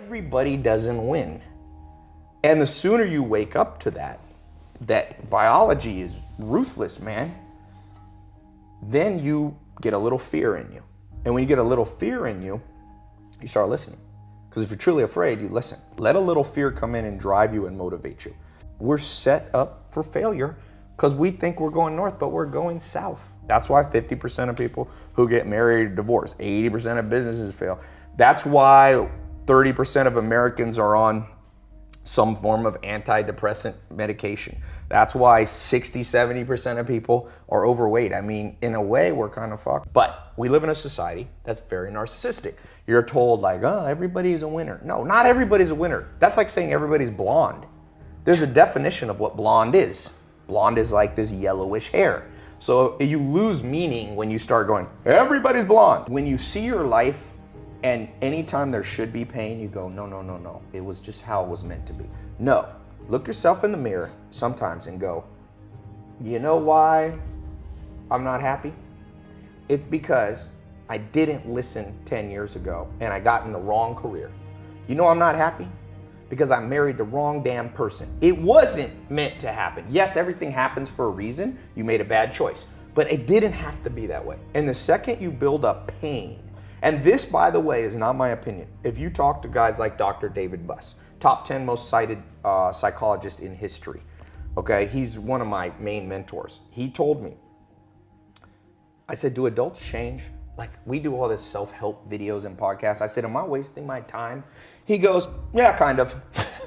everybody doesn't win. And the sooner you wake up to that biology is ruthless, man, then you get a little fear in you. And when you get a little fear in you, you start listening. Because if you're truly afraid, you listen. Let a little fear come in and drive you and motivate you. We're set up for failure because we think we're going north, but we're going south. That's why 50% of people who get married divorce, 80% of businesses fail. That's why 30% of Americans are on some form of antidepressant medication. That's why 60, 70% of people are overweight. I mean, in a way, we're kind of fucked. But we live in a society that's very narcissistic. You're told like, oh, everybody's a winner. No, not everybody's a winner. That's like saying everybody's blonde. There's a definition of what blonde is. Blonde is like this yellowish hair. So you lose meaning when you start going, everybody's blonde. When you see your life and anytime there should be pain, you go, no, no, no, no. It was just how it was meant to be. No, look yourself in the mirror sometimes and go, you know why I'm not happy? It's because I didn't listen 10 years ago and I got in the wrong career. You know I'm not happy? Because I married the wrong damn person. It wasn't meant to happen. Yes, everything happens for a reason. You made a bad choice, but it didn't have to be that way. And the second you build up pain, and this, by the way, is not my opinion. If you talk to guys like Dr. David Buss, top 10 most cited psychologist in history, okay? He's one of my main mentors. He told me, I said, do adults change? Like, we do all this self-help videos and podcasts. I said, am I wasting my time? He goes, yeah, kind of.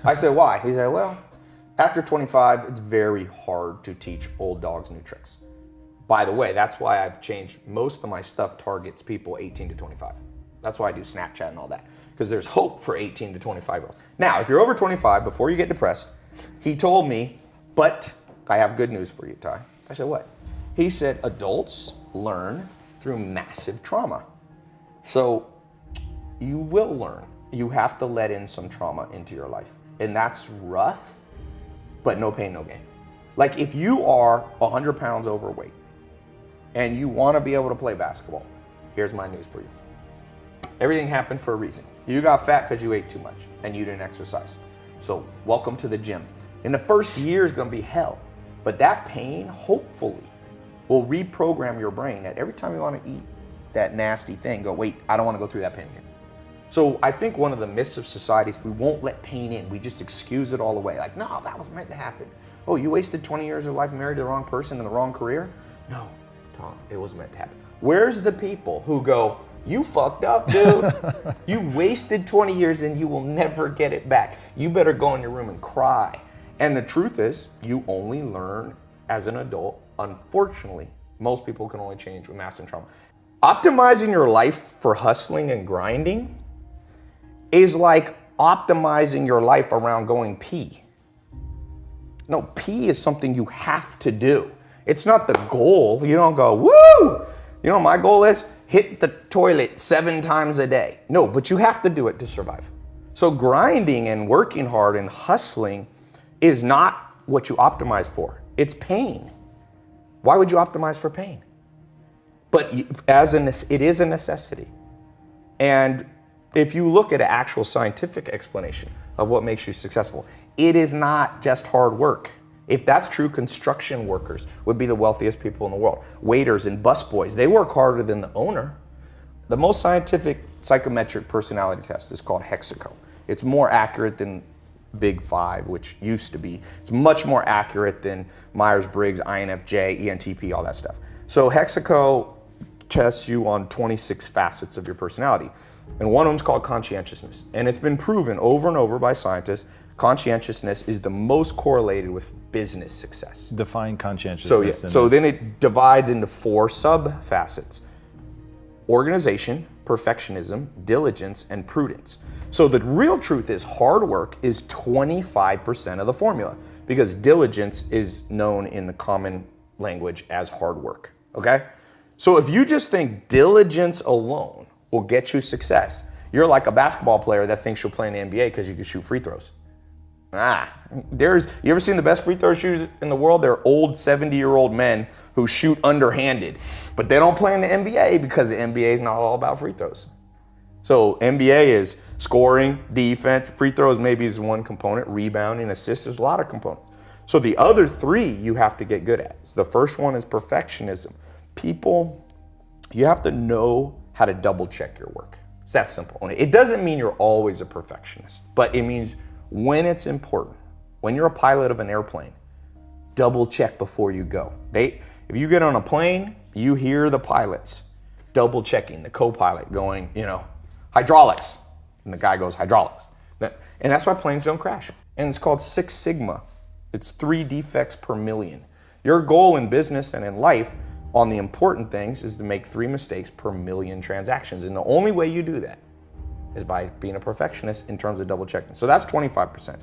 I said, why? He said, well, after 25, it's very hard to teach old dogs new tricks. By the way, that's why I've changed. Most of my stuff targets people 18 to 25. That's why I do Snapchat and all that, because there's hope for 18 to 25-year-olds. Now, if you're over 25, before you get depressed, he told me, but I have good news for you, Tai. I said, what? He said, adults learn through massive trauma. So you will learn. You have to let in some trauma into your life. And that's rough, but no pain, no gain. Like if you are 100 pounds overweight, and you want to be able to play basketball, here's my news for you. Everything happened for a reason. You got fat because you ate too much and you didn't exercise. So welcome to the gym. And the first year is going to be hell, but that pain hopefully will reprogram your brain that every time you want to eat that nasty thing, go, wait, I don't want to go through that pain again. So I think one of the myths of society is we won't let pain in. We just excuse it all away. Like, no, that was meant to happen. Oh, you wasted 20 years of life and married the wrong person in the wrong career? No. Tom, it was meant to happen. Where's the people who go, you fucked up, dude. You wasted 20 years and you will never get it back. You better go in your room and cry. And the truth is, you only learn as an adult. Unfortunately, most people can only change with massive trauma. Optimizing your life for hustling and grinding is like optimizing your life around going pee. No, pee is something you have to do. It's not the goal. You don't go, woo! You know what my goal is? Hit the toilet 7 times a day. No, but you have to do it to survive. So grinding and working hard and hustling is not what you optimize for. It's pain. Why would you optimize for pain? But it is a necessity. And if you look at an actual scientific explanation of what makes you successful, it is not just hard work. If that's true, construction workers would be the wealthiest people in the world. Waiters and busboys, they work harder than the owner. The most scientific psychometric personality test is called Hexaco. It's more accurate than Big Five, which used to be. It's much more accurate than Myers-Briggs, INFJ, ENTP, all that stuff. So Hexaco tests you on 26 facets of your personality. And one of them is called conscientiousness. And it's been proven over and over by scientists, conscientiousness is the most correlated with business success. Define conscientiousness. So then it divides into 4 sub-facets. Organization, perfectionism, diligence, and prudence. So the real truth is hard work is 25% of the formula because diligence is known in the common language as hard work, okay? So if you just think diligence alone will get you success, you're like a basketball player that thinks you'll play in the NBA because you can shoot free throws. You ever seen the best free throw shooters in the world? They're old 70-year-old men who shoot underhanded, but they don't play in the NBA because the NBA is not all about free throws. So NBA is Scoring, defense, free throws maybe is one component, rebounding, assists, there's a lot of components. So the other three you have to get good at. So the first one is perfectionism. People, you have to know how to double check your work. It's that simple. It doesn't mean you're always a perfectionist, but it means when it's important, when you're a pilot of an airplane, double check before you go. If you get on a plane, you hear the pilots double checking, the co-pilot going, hydraulics. And the guy goes, hydraulics. And that's why planes don't crash. And it's called 6 Sigma. It's 3 defects per million. Your goal in business and in life on the important things is to make 3 mistakes per million transactions. And the only way you do that is by being a perfectionist in terms of double checking. So that's 25%.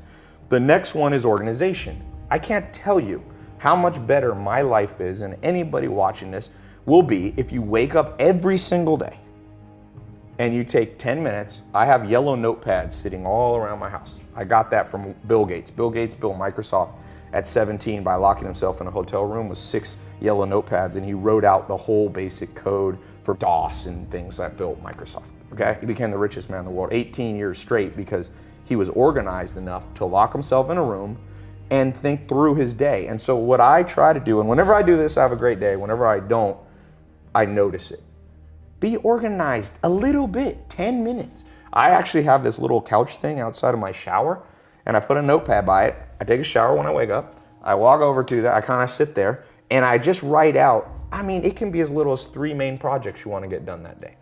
The next one is organization. I can't tell you how much better my life is, and anybody watching this will be, if you wake up every single day and you take 10 minutes. I have yellow notepads sitting all around my house. I got that from Bill Gates. Bill Gates built Microsoft at 17 by locking himself in a hotel room with 6 yellow notepads, and he wrote out the whole basic code for DOS and things that built Microsoft, okay? He became the richest man in the world 18 years straight because he was organized enough to lock himself in a room and think through his day. And so what I try to do, and whenever I do this, I have a great day. Whenever I don't, I notice it. Be organized a little bit, 10 minutes. I actually have this little couch thing outside of my shower, and I put a notepad by it. I take a shower when I wake up. I walk over to that, I kind of sit there, and I just write out, it can be as little as 3 main projects you want to get done that day.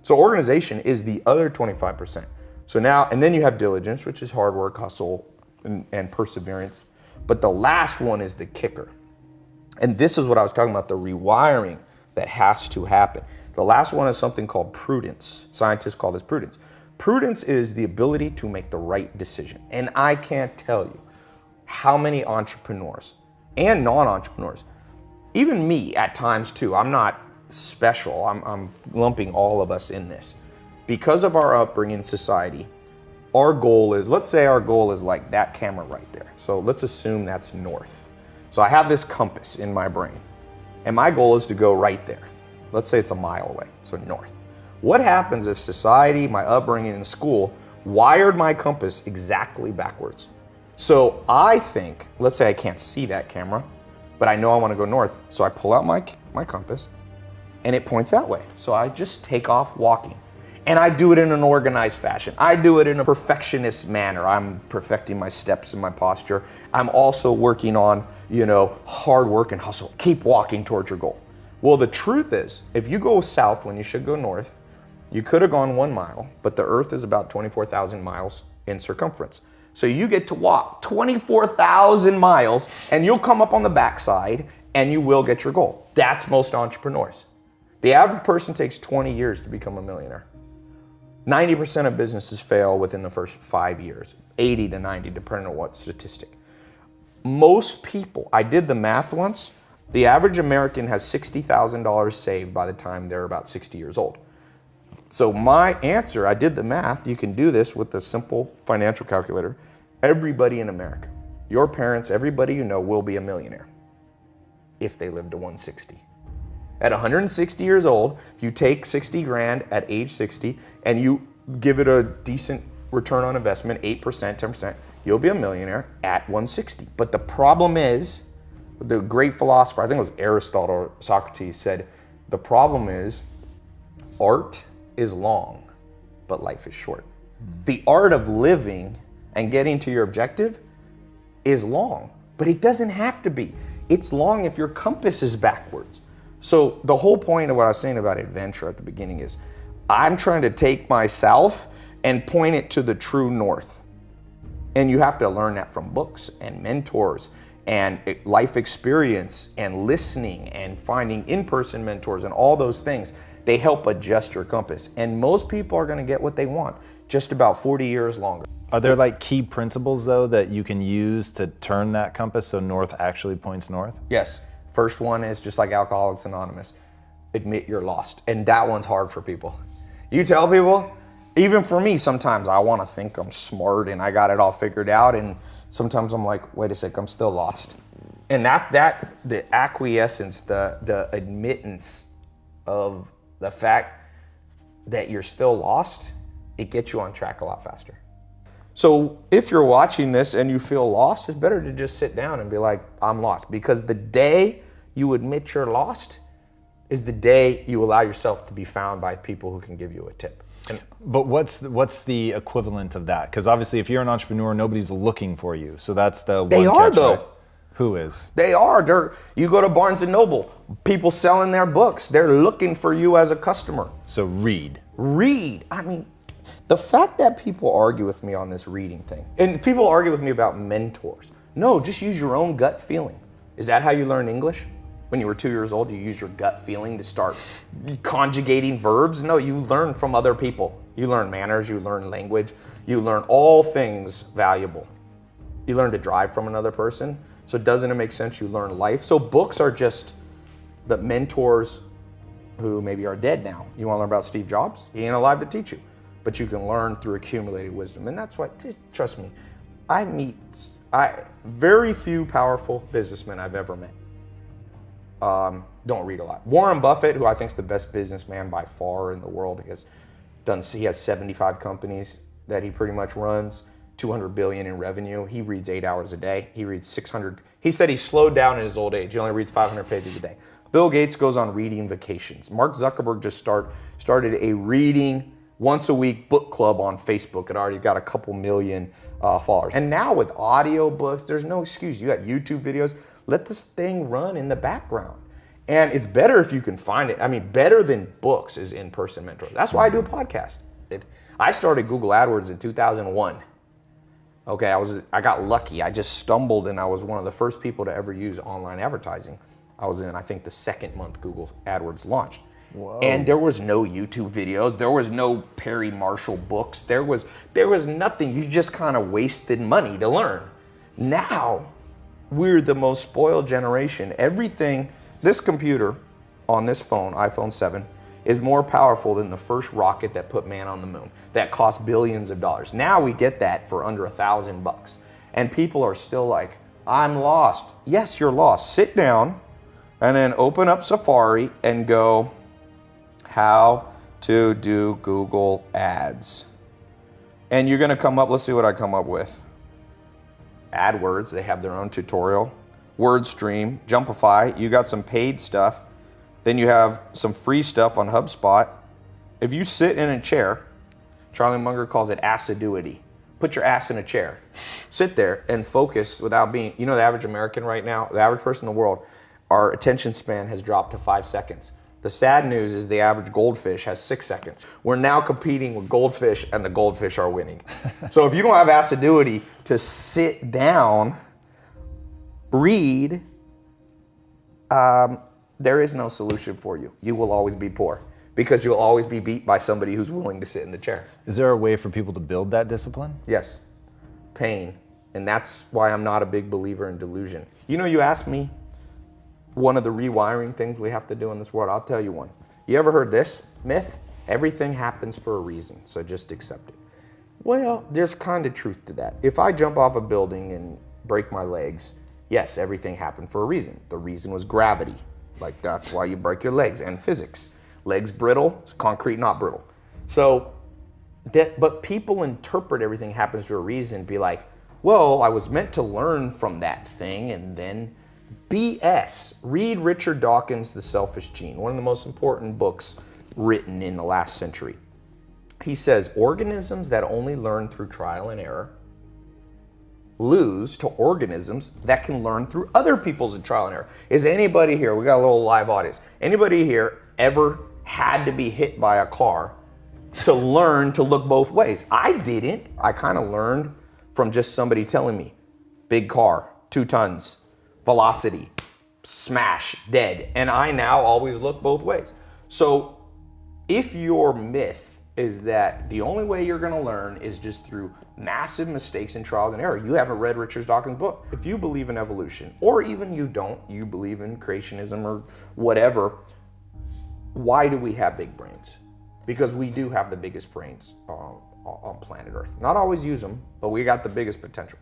So organization is the other 25%. So now, and then you have diligence, which is hard work, hustle, and perseverance. But the last one is the kicker. And this is what I was talking about, the rewiring that has to happen. The last one is something called prudence. Scientists call this prudence. Prudence is the ability to make the right decision. And I can't tell you how many entrepreneurs and non-entrepreneurs, even me at times too, I'm not special, I'm lumping all of us in this. Because of our upbringing in society, our goal is, let's say our goal is like that camera right there. So let's assume that's north. So I have this compass in my brain, and my goal is to go right there. Let's say it's a mile away, so north. What happens if society, my upbringing in school, wired my compass exactly backwards? So I think, let's say I can't see that camera, but I know I want to go north. So I pull out my compass and it points that way. So I just take off walking. And I do it in an organized fashion. I do it in a perfectionist manner. I'm perfecting my steps and my posture. I'm also working on, hard work and hustle. Keep walking towards your goal. Well, the truth is, if you go south when you should go north, you could have gone 1 mile, but the earth is about 24,000 miles in circumference. So you get to walk 24,000 miles and you'll come up on the backside and you will get your goal. That's most entrepreneurs. The average person takes 20 years to become a millionaire. 90% of businesses fail within the first 5 years, 80 to 90, depending on what statistic. Most people, I did the math once, the average American has $60,000 saved by the time they're about 60 years old. So my answer, I did the math, you can do this with a simple financial calculator. Everybody in America, your parents, everybody you know will be a millionaire if they live to 160. At 160 years old, if you take 60 grand at age 60 and you give it a decent return on investment, 8%, 10%, you'll be a millionaire at 160. But the problem is, the great philosopher, I think it was Aristotle or Socrates, said, the problem is art is long, but life is short. The art of living and getting to your objective is long, but it doesn't have to be. It's long if your compass is backwards. So the whole point of what I was saying about adventure at the beginning is I'm trying to take my south and point it to the true north. And you have to learn that from books and mentors and life experience and listening and finding in-person mentors and all those things. They help adjust your compass. And most people are gonna get what they want, just about 40 years longer. Are there like key principles though that you can use to turn that compass so north actually points north? Yes. First one is just like Alcoholics Anonymous, admit you're lost. And that one's hard for people. You tell people, even for me, sometimes I want to think I'm smart and I got it all figured out. And sometimes I'm like, wait a sec, I'm still lost. And the acquiescence, the admittance of the fact that you're still lost it gets you on track a lot faster. So if you're watching this and you feel lost, it's better to just sit down and be like, I'm lost. Because the day you admit you're lost is the day you allow yourself to be found by people who can give you a tip. But what's the equivalent of that? Because obviously if you're an entrepreneur, nobody's looking for you. So that's the one They are catch, though. right? Who is? They are. You go to Barnes & Noble, people selling their books. They're looking for you as a customer. So read. Read. I mean, the fact that people argue with me on this reading thing, and people argue with me about mentors. No, just use your own gut feeling. Is that how you learn English? When you were 2 years old, you use your gut feeling to start conjugating verbs? No, you learn from other people. You learn manners, you learn language, you learn all things valuable. You learn to drive from another person. So doesn't it make sense you learn life? So books are just the mentors who maybe are dead now. You want to learn about Steve Jobs? He ain't alive to teach you. But you can learn through accumulated wisdom. And that's why, trust me, very few powerful businessmen I've ever met don't read a lot. Warren Buffett, who I think is the best businessman by far in the world, he has 75 companies that he pretty much runs, 200 billion in revenue. He reads 8 hours a day. He reads 600. He said he slowed down in his old age. He only reads 500 pages a day. Bill Gates goes on reading vacations. Mark Zuckerberg just started a reading once a week book club on Facebook. It already got a couple million followers. And now with audio books, there's no excuse. You got YouTube videos. Let this thing run in the background. And it's better if you can find it. I mean, better than books is in-person mentor. That's why I do a podcast. I started Google AdWords in 2001. Okay, I got lucky. I just stumbled and I was one of the first people to ever use online advertising. I was in, I think, the second month Google AdWords launched. Whoa. And there was no YouTube videos. There was no Perry Marshall books. There was nothing. You just kind of wasted money to learn. Now, we're the most spoiled generation. Everything, this computer on this phone, iPhone 7, is more powerful than the first rocket that put man on the moon. That cost billions of dollars. Now we get that for under $1,000. And people are still like, I'm lost. Yes, you're lost. Sit down and then open up Safari and go, how to do Google ads. And you're gonna come up, let's see what I come up with. AdWords, they have their own tutorial. WordStream, Jumpify, you got some paid stuff. Then you have some free stuff on HubSpot. If you sit in a chair, Charlie Munger calls it assiduity. Put your ass in a chair. Sit there and focus without being, the average American right now, the average person in the world, our attention span has dropped to 5 seconds. The sad news is the average goldfish has 6 seconds. We're now competing with goldfish and the goldfish are winning. So if you don't have assiduity to sit down, read, there is no solution for you. You will always be poor because you'll always be beat by somebody who's willing to sit in the chair. Is there a way for people to build that discipline? Yes, pain. And that's why I'm not a big believer in delusion. You asked me one of the rewiring things we have to do in this world. I'll tell you one. You ever heard this myth? Everything happens for a reason, so just accept it. Well, there's kind of truth to that. If I jump off a building and break my legs, yes, everything happened for a reason. The reason was gravity. Like that's why you break your legs, and physics. Legs brittle, concrete not brittle. So, but people interpret everything happens for a reason, be like, well, I was meant to learn from that thing, and then BS. Read Richard Dawkins' The Selfish Gene, one of the most important books written in the last century. He says, organisms that only learn through trial and error lose to organisms that can learn through other people's trial and error. Is anybody here, we got a little live audience, anybody here ever had to be hit by a car to learn to look both ways? I didn't. I kind of learned from just somebody telling me, big car, 2 tons, velocity, smash, dead. And I now always look both ways. So if your myth is that the only way you're gonna learn is just through massive mistakes and trials and error, you haven't read Richard Dawkins' book. If you believe in evolution, or even you don't, you believe in creationism or whatever, why do we have big brains? Because we do have the biggest brains on planet Earth. Not always use them, but we got the biggest potential.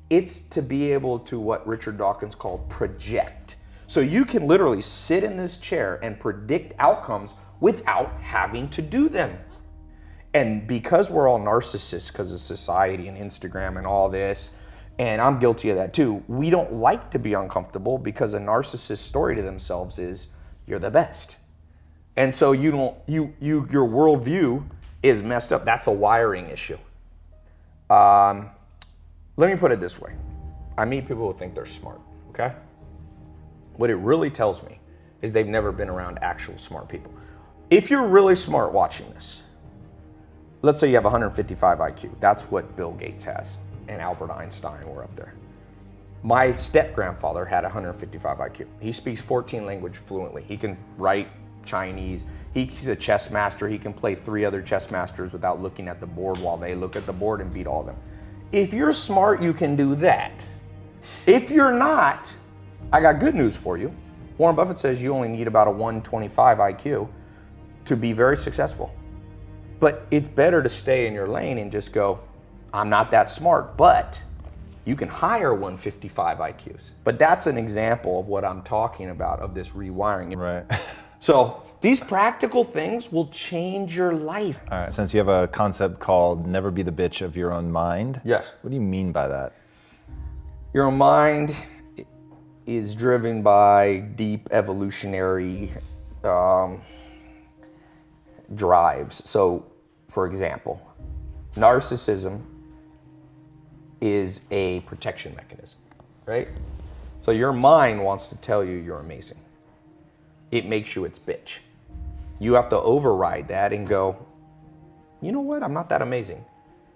It's to be able to, what Richard Dawkins called, project. So you can literally sit in this chair and predict outcomes without having to do them. And because we're all narcissists because of society and Instagram and all this, and I'm guilty of that too, we don't like to be uncomfortable because a narcissist's story to themselves is, you're the best. And so your worldview is messed up. That's a wiring issue. Let me put it this way. I meet people who think they're smart, okay? What it really tells me is they've never been around actual smart people. If you're really smart watching this, let's say you have 155 IQ. That's what Bill Gates has, and Albert Einstein were up there. My step-grandfather had 155 IQ. He speaks 14 languages fluently. He can write Chinese. He's a chess master. He can play 3 other chess masters without looking at the board while they look at the board and beat all of them. If you're smart, you can do that. If you're not, I got good news for you. Warren Buffett says you only need about a 125 IQ to be very successful. But it's better to stay in your lane and just go, I'm not that smart, but you can hire 155 IQs. But that's an example of what I'm talking about, of this rewiring. Right. So these practical things will change your life. All right, since you have a concept called never be the bitch of your own mind. Yes. What do you mean by that? Your own mind is driven by deep evolutionary drives. So, for example, narcissism is a protection mechanism, right? So your mind wants to tell you you're amazing. It makes you its bitch. You have to override that and go, you know what? I'm not that amazing.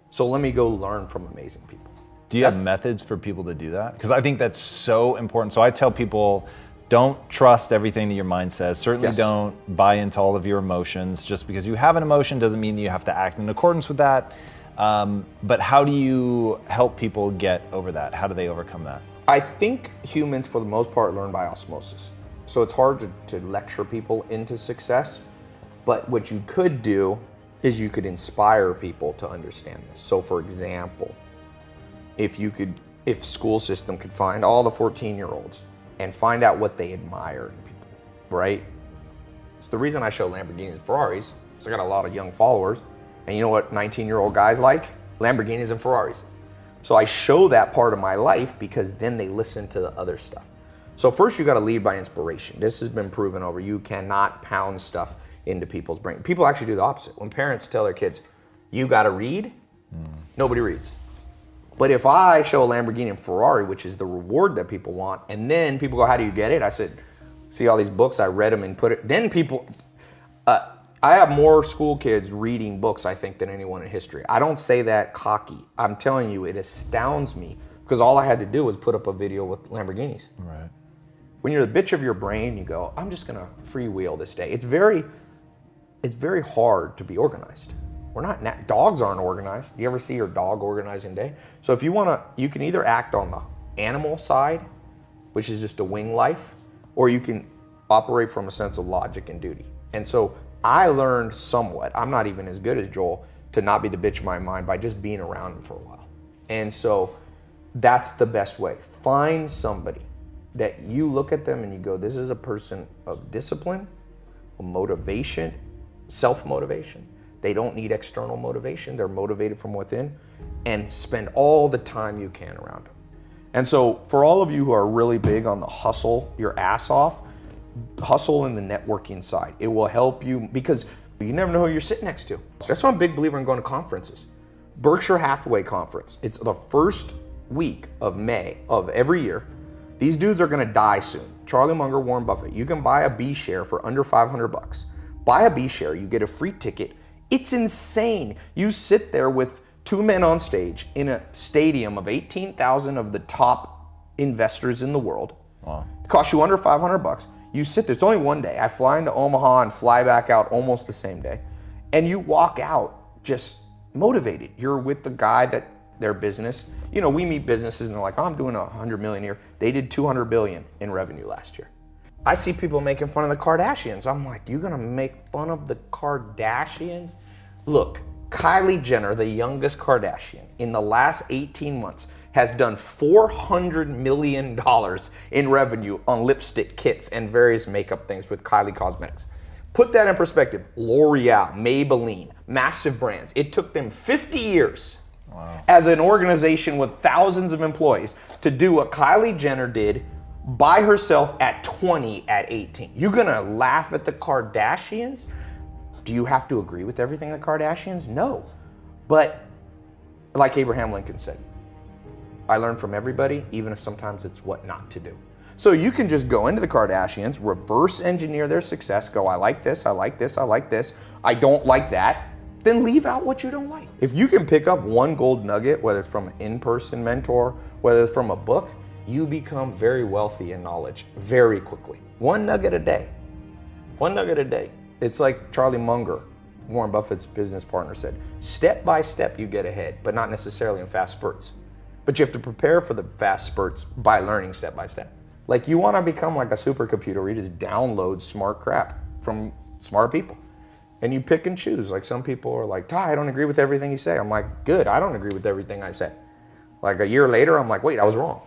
So let me go learn from amazing people. Do you have methods for people to do that? Because I think that's so important. So I tell people, don't trust everything that your mind says. Certainly don't buy into all of your emotions. Just because you have an emotion doesn't mean that you have to act in accordance with that. But how do you help people get over that? How do they overcome that? I think humans, for the most part, learn by osmosis. So it's hard to lecture people into success. But what you could do is you could inspire people to understand this. So for example, if school system could find all the 14-year-olds and find out what they admire in people, right? It's the reason I show Lamborghinis and Ferraris, because I got a lot of young followers. And you know what 19-year-old guys like? Lamborghinis and Ferraris. So I show that part of my life because then they listen to the other stuff. So first you gotta lead by inspiration. This has been proven over. You cannot pound stuff into people's brain. People actually do the opposite. When parents tell their kids, you gotta read, nobody reads. But if I show a Lamborghini and Ferrari, which is the reward that people want, and then people go, how do you get it? I said, see all these books, I read them and put it, then people, I have more school kids reading books, I think, than anyone in history. I don't say that cocky. I'm telling you, it astounds me because all I had to do was put up a video with Lamborghinis. Right. When you're the bitch of your brain, you go, I'm just gonna freewheel this day. It's very hard to be organized. Dogs aren't organized. Do you ever see your dog organizing day? So if you wanna, you can either act on the animal side, which is just a wing life, or you can operate from a sense of logic and duty. And so I learned somewhat, I'm not even as good as Joel, to not be the bitch of my mind by just being around him for a while. And so that's the best way. Find somebody that you look at them and you go, this is a person of discipline, motivation, self-motivation. They don't need external motivation. They're motivated from within, and spend all the time you can around them. And so for all of you who are really big on the hustle your ass off, hustle in the networking side. It will help you because you never know who you're sitting next to. That's why I'm a big believer in going to conferences. Berkshire Hathaway conference. It's the first week of May of every year. These dudes are gonna die soon. Charlie Munger, Warren Buffett. You can buy a B share for under 500 bucks. Buy a B share, you get a free ticket. It's insane. You sit there with 2 men on stage in a stadium of 18,000 of the top investors in the world. Wow. It costs you under 500 bucks. You sit there, it's only one day. I fly into Omaha and fly back out almost the same day. And you walk out just motivated. You're with the guy that their business, you know, we meet businesses and they're like, oh, I'm doing 100 million a year. They did 200 billion in revenue last year. I see people making fun of the Kardashians. I'm like, you gonna make fun of the Kardashians? Look, Kylie Jenner, the youngest Kardashian, in the last 18 months has done $400 million in revenue on lipstick kits and various makeup things with Kylie Cosmetics. Put that in perspective. L'Oreal, Maybelline, massive brands. It took them 50 years as an organization with thousands of employees to do what Kylie Jenner did by herself at 20 at 18. You're gonna laugh at the Kardashians? Do you have to agree with everything the Kardashians? No. But like Abraham Lincoln said, I learn from everybody, even if sometimes it's what not to do. So you can just go into the Kardashians, reverse engineer their success, go, I like this, I like this, I like this, I don't like that, then leave out what you don't like. If you can pick up one gold nugget, whether it's from an in-person mentor, whether it's from a book, you become very wealthy in knowledge very quickly. One nugget a day. One nugget a day. It's like Charlie Munger, Warren Buffett's business partner, said, step by step you get ahead, but not necessarily in fast spurts. But you have to prepare for the fast spurts by learning step by step. Like you want to become like a supercomputer where you just download smart crap from smart people. And you pick and choose. Like some people are like, Tai, I don't agree with everything you say. I'm like, good, I don't agree with everything I say. Like a year later, I'm like, wait, I was wrong.